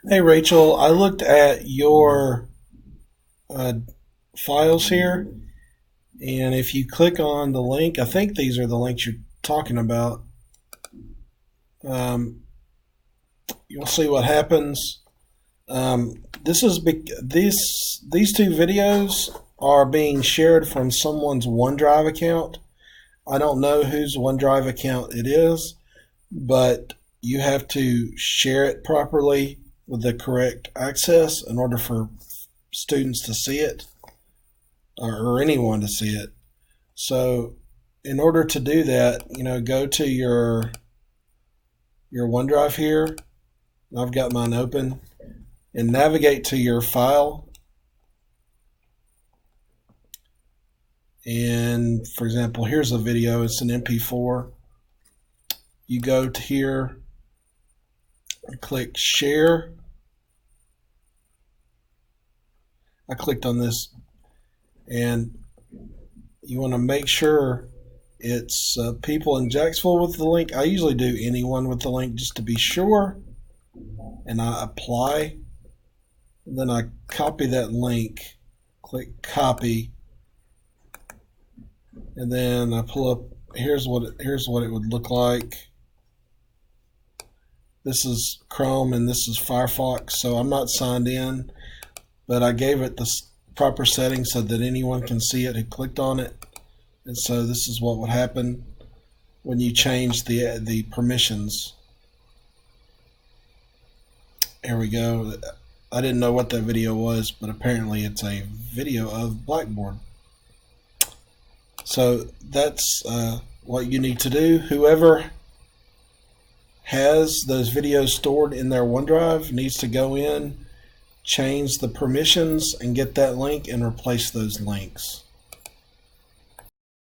Hey Rachel, I looked at your uh, files here, and if you click on the link, I think these are the links you're talking about. Um, you'll see what happens. These two videos are being shared from someone's OneDrive account. I don't know whose OneDrive account it is, but you have to share it properly with the correct access in order for students to see it, or anyone to see it. So, in order to do that, go to your OneDrive here. I've got mine open, and navigate to your file. And for example, here's a video. It's an MP4. You go to here and click share. I clicked on this, and you want to make sure it's people in Jacksonville with the link. I usually do anyone with the link just to be sure, and I apply. And then I copy that link, click copy, and then I pull up. Here's what it would look like. This is Chrome and this is Firefox, so I'm not signed in, but I gave it the proper settings so that anyone can see it who clicked on it. And so this is what would happen when you change the permissions. Here we go. I didn't know what that video was, but apparently it's a video of Blackboard. So that's what you need to do. Whoever has those videos stored in their OneDrive needs to go in, change the permissions, and get that link and replace those links.